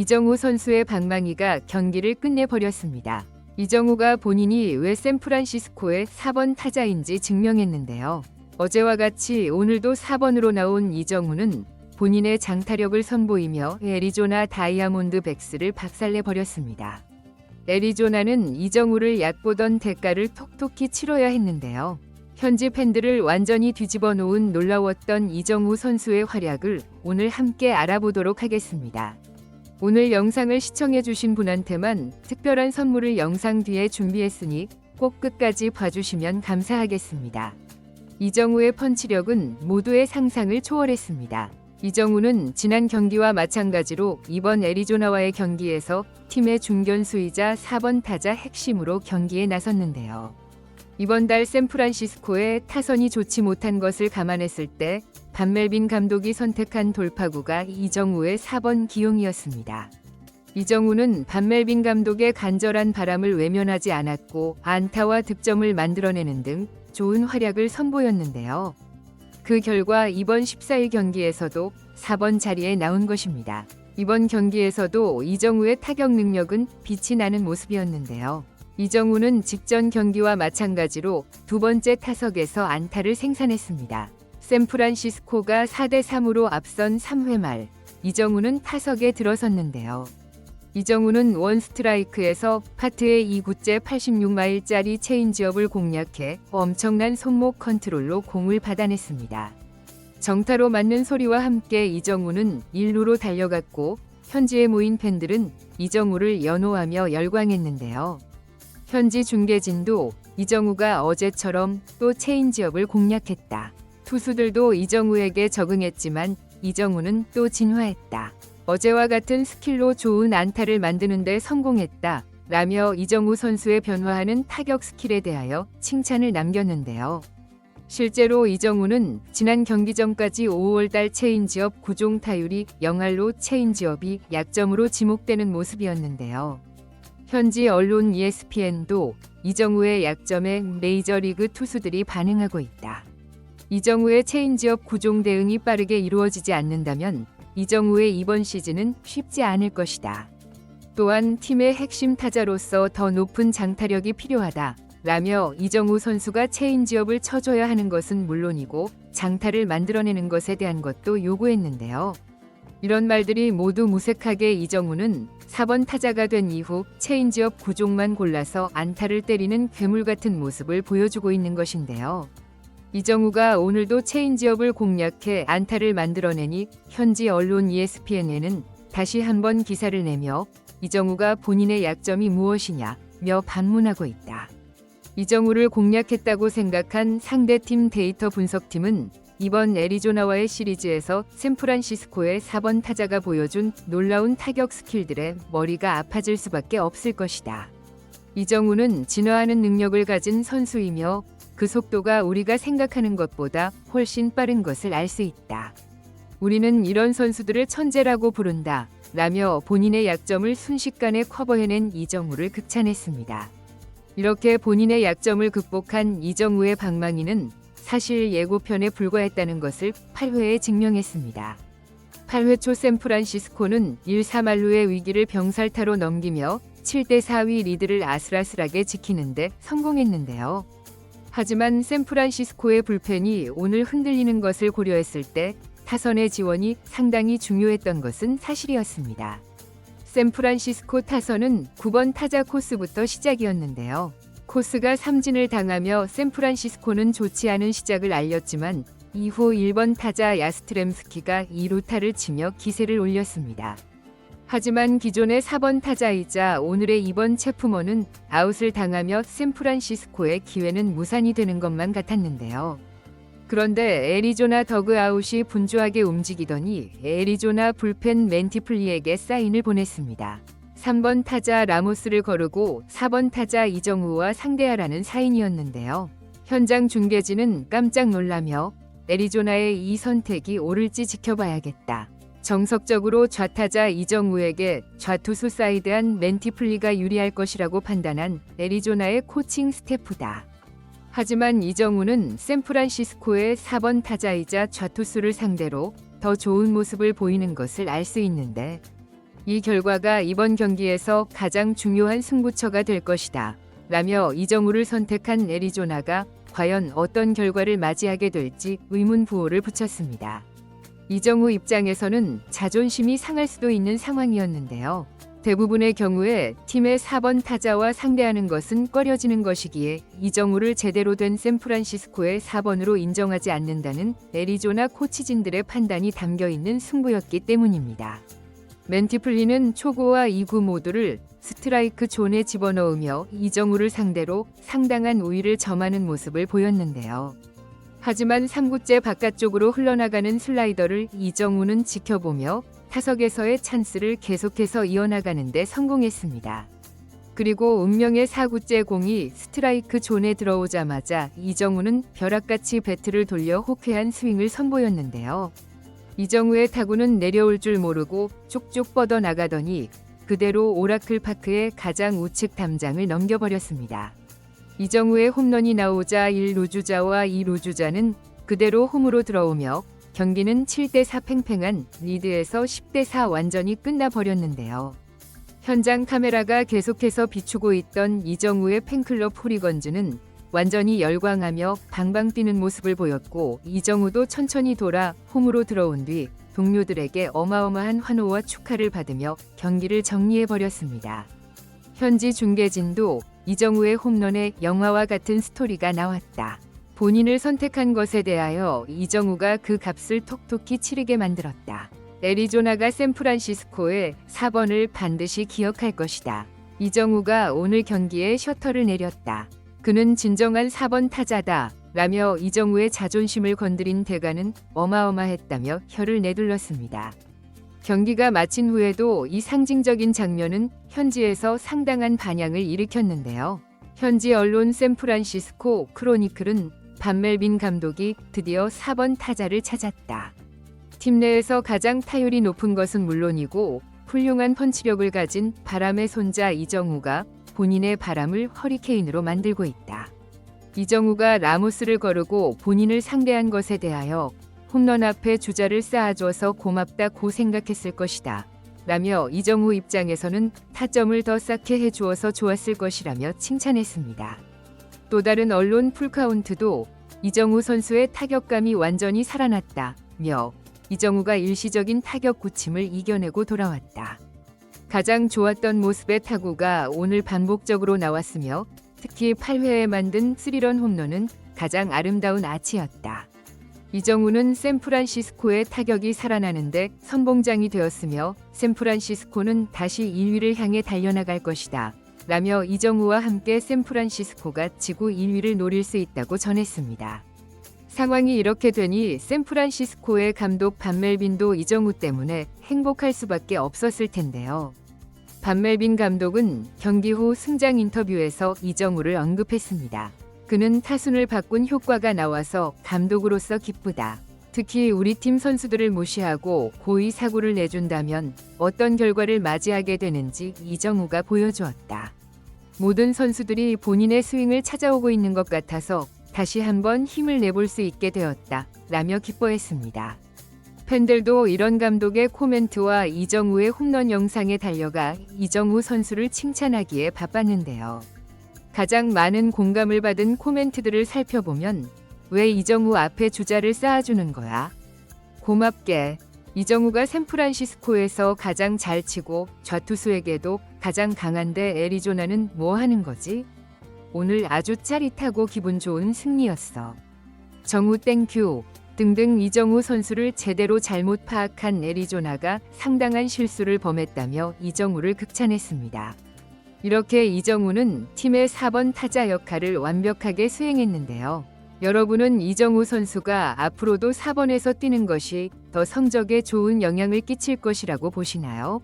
이정우 선수의 방망이가 경기를 끝내버렸습니다. 이정우가 본인이 왜 샌프란시스코의 4번 타자인지 증명했는데요. 어제와 같이 오늘도 4번으로 나온 이정우는 본인의 장타력을 선보이며 애리조나 다이아몬드백스를 박살내버렸습니다. 애리조나는 이정우를 얕보던 대가를 톡톡히 치러야 했는데요. 현지 팬들을 완전히 뒤집어 놓은 놀라웠던 이정우 선수의 활약을 오늘 함께 알아보도록 하겠습니다. 오늘 영상을 시청해주신 분한테만 특별한 선물을 영상 뒤에 준비했으니 꼭 끝까지 봐주시면 감사하겠습니다. 이정우의 펀치력은 모두의 상상을 초월했습니다. 이정우는 지난 경기와 마찬가지로 이번 애리조나와의 경기에서 팀의 중견수이자 4번 타자 핵심으로 경기에 나섰는데요. 이번 달 샌프란시스코의 타선이 좋지 못한 것을 감안했을 때 반멜빈 감독이 선택한 돌파구가 이정우의 4번 기용이었습니다. 이정우는 반멜빈 감독의 간절한 바람을 외면하지 않았고 안타와 득점을 만들어내는 등 좋은 활약을 선보였는데요. 그 결과 이번 14일 경기에서도 4번 자리에 나온 것입니다. 이번 경기에서도 이정우의 타격 능력은 빛이 나는 모습이었는데요. 이정우는 직전 경기와 마찬가지로 두 번째 타석에서 안타를 생산했습니다. 샌프란시스코가 4대3으로 앞선 3회 말 이정우는 타석에 들어섰는데요. 이정우는 원스트라이크에서 파트의 2구째 86마일짜리 체인지업을 공략해 엄청난 손목 컨트롤로 공을 받아냈습니다. 정타로 맞는 소리와 함께 이정우는 1루로 달려갔고 현지에 모인 팬들은 이정우를 연호하며 열광했는데요. 현지 중계진도 이정우가 어제처럼 또 체인지업을 공략했다. 투수들도 이정우에게 적응했지만 이정우는 또 진화했다. 어제와 같은 스킬로 좋은 안타를 만드는 데 성공했다. 라며 이정우 선수의 변화하는 타격 스킬에 대하여 칭찬을 남겼는데요. 실제로 이정우는 지난 경기 전까지 5월달 체인지업 9종 타율이 0할로 체인지업이 약점으로 지목되는 모습이었는데요. 현지 언론 ESPN도 이정우의 약점에 메이저리그 투수들이 반응하고 있다. 이정우의 체인지업 9종 대응이 빠르게 이루어지지 않는다면 이정우의 이번 시즌은 쉽지 않을 것이다. 또한 팀의 핵심 타자로서 더 높은 장타력이 필요하다. 라며 이정우 선수가 체인지업을 쳐줘야 하는 것은 물론이고 장타를 만들어내는 것에 대한 것도 요구했는데요. 이런 말들이 모두 무색하게 이정우는 4번 타자가 된 이후 체인지업 9종만 골라서 안타를 때리는 괴물 같은 모습을 보여주고 있는 것인데요. 이정우가 오늘도 체인지업을 공략해 안타를 만들어내니 현지 언론 ESPN에는 다시 한번 기사를 내며 이정우가 본인의 약점이 무엇이냐며 반문하고 있다. 이정우를 공략했다고 생각한 상대팀 데이터 분석팀은 이번 애리조나와의 시리즈에서 샌프란시스코의 4번 타자가 보여준 놀라운 타격 스킬들에 머리가 아파질 수밖에 없을 것이다. 이정우는 진화하는 능력을 가진 선수이며 그 속도가 우리가 생각하는 것보다 훨씬 빠른 것을 알 수 있다. 우리는 이런 선수들을 천재라고 부른다. 라며 본인의 약점을 순식간에 커버해낸 이정우를 극찬했습니다. 이렇게 본인의 약점을 극복한 이정우의 방망이는 사실 예고편에 불과했다는 것을 8회에 증명했습니다. 8회 초 샌프란시스코는 1-3할루의 위기를 병살타로 넘기며 7대4위 리드를 아슬아슬하게 지키는데 성공했는데요. 하지만 샌프란시스코의 불펜이 오늘 흔들리는 것을 고려했을 때 타선의 지원이 상당히 중요했던 것은 사실이었습니다. 샌프란시스코 타선은 9번 타자 코스부터 시작이었는데요. 코스가 삼진을 당하며 샌프란시스코는 좋지 않은 시작을 알렸지만 이후 1번 타자 야스트렘스키가 2루타를 치며 기세를 올렸습니다. 하지만 기존의 4번 타자이자 오늘의 2번 체프먼은 아웃을 당하며 샌프란시스코의 기회는 무산이 되는 것만 같았는데요. 그런데 애리조나 더그아웃이 분주하게 움직이더니 애리조나 불펜 멘티플리에게 사인을 보냈습니다. 3번 타자 라모스를 거르고 4번 타자 이정우와 상대하라는 사인이었는데요. 현장 중계진은 깜짝 놀라며 애리조나의 이 선택이 옳을지 지켜봐야겠다. 정석적으로 좌타자 이정우에게 좌투수 사이드한 멘티플리가 유리할 것이라고 판단한 애리조나의 코칭 스태프다. 하지만 이정우는 샌프란시스코의 4번 타자이자 좌투수를 상대로 더 좋은 모습을 보이는 것을 알 수 있는데 이 결과가 이번 경기에서 가장 중요한 승부처가 될 것이다. 라며 이정우를 선택한 애리조나가 과연 어떤 결과를 맞이하게 될지 의문부호를 붙였습니다. 이정우 입장에서는 자존심이 상할 수도 있는 상황이었는데요. 대부분의 경우에 팀의 4번 타자와 상대하는 것은 꺼려지는 것이기에 이정우를 제대로 된 샌프란시스코의 4번으로 인정하지 않는다는 애리조나 코치진들의 판단이 담겨있는 승부였기 때문입니다. 맨티플리는 초구와 2구 모두를 스트라이크 존에 집어넣으며 이정우를 상대로 상당한 우위를 점하는 모습을 보였는데요. 하지만 3구째 바깥쪽으로 흘러나가는 슬라이더를 이정우는 지켜보며 타석에서의 찬스를 계속해서 이어나가는 데 성공했습니다. 그리고 운명의 4구째 공이 스트라이크 존에 들어오자마자 이정우는 벼락같이 배트를 돌려 호쾌한 스윙을 선보였는데요. 이정우의 타구는 내려올 줄 모르고 쪽쪽 뻗어나가더니 그대로 오라클 파크의 가장 우측 담장을 넘겨버렸습니다. 이정우의 홈런이 나오자 1루주자와 2루주자는 그대로 홈으로 들어오며 경기는 7대4 팽팽한 리드에서 10대4 완전히 끝나버렸는데요. 현장 카메라가 계속해서 비추고 있던 이정우의 팬클럽 홀리건즈는 완전히 열광하며 방방 뛰는 모습을 보였고 이정우도 천천히 돌아 홈으로 들어온 뒤 동료들에게 어마어마한 환호와 축하를 받으며 경기를 정리해버렸습니다. 현지 중계진도 이정우의 홈런에 영화와 같은 스토리가 나왔다. 본인을 선택한 것에 대하여 이정우가 그 값을 톡톡히 치르게 만들었다. 애리조나가 샌프란시스코의 4번을 반드시 기억할 것이다. 이정우가 오늘 경기에 셔터를 내렸다. 그는 진정한 4번 타자다. 라며 이정우의 자존심을 건드린 대가는 어마어마했다며 혀를 내둘렀습니다. 경기가 마친 후에도 이 상징적인 장면은 현지에서 상당한 반향을 일으켰는데요. 현지 언론 샌프란시스코 크로니클은 반멜빈 감독이 드디어 4번 타자를 찾았다. 팀 내에서 가장 타율이 높은 것은 물론이고 훌륭한 펀치력을 가진 바람의 손자 이정우가 본인의 바람을 허리케인으로 만들고 있다. 이정우가 라모스를 거르고 본인을 상대한 것에 대하여 홈런 앞에 주자를 쌓아줘서 고맙다고 생각했을 것이다. 라며 이정우 입장에서는 타점을 더 쌓게 해주어서 좋았을 것이라며 칭찬했습니다. 또 다른 언론 풀카운트도 이정우 선수의 타격감이 완전히 살아났다며 이정우가 일시적인 타격 고침을 이겨내고 돌아왔다. 가장 좋았던 모습의 타구가 오늘 반복적으로 나왔으며 특히 8회에 만든 3런 홈런은 가장 아름다운 아치였다. 이정우는 샌프란시스코의 타격이 살아나는데 선봉장이 되었으며 샌프란시스코는 다시 1위를 향해 달려나갈 것이다. 라며 이정우와 함께 샌프란시스코가 지구 1위를 노릴 수 있다고 전했습니다. 상황이 이렇게 되니 샌프란시스코의 감독 반멜빈도 이정우 때문에 행복할 수밖에 없었을 텐데요. 반멜빈 감독은 경기 후 승장 인터뷰에서 이정우를 언급했습니다. 그는 타순을 바꾼 효과가 나와서 감독으로서 기쁘다. 특히 우리 팀 선수들을 무시하고 고의 사고를 내준다면 어떤 결과를 맞이하게 되는지 이정우가 보여주었다. 모든 선수들이 본인의 스윙을 찾아오고 있는 것 같아서 다시 한번 힘을 내볼 수 있게 되었다. 라며 기뻐했습니다. 팬들도 이런 감독의 코멘트와 이정우의 홈런 영상에 달려가 이정우 선수를 칭찬하기에 바빴는데요. 가장 많은 공감을 받은 코멘트들을 살펴보면 왜 이정우 앞에 주자를 쌓아주는 거야? 고맙게. 이정우가 샌프란시스코에서 가장 잘 치고 좌투수에게도 가장 강한데 애리조나는 뭐 하는 거지? 오늘 아주 짜릿하고 기분 좋은 승리였어. 정우 땡큐 등등 이정우 선수를 제대로 잘못 파악한 애리조나가 상당한 실수를 범했다며 이정우를 극찬했습니다. 이렇게 이정우는 팀의 4번 타자 역할을 완벽하게 수행했는데요. 여러분은 이정우 선수가 앞으로도 4번에서 뛰는 것이 더 성적에 좋은 영향을 끼칠 것이라고 보시나요?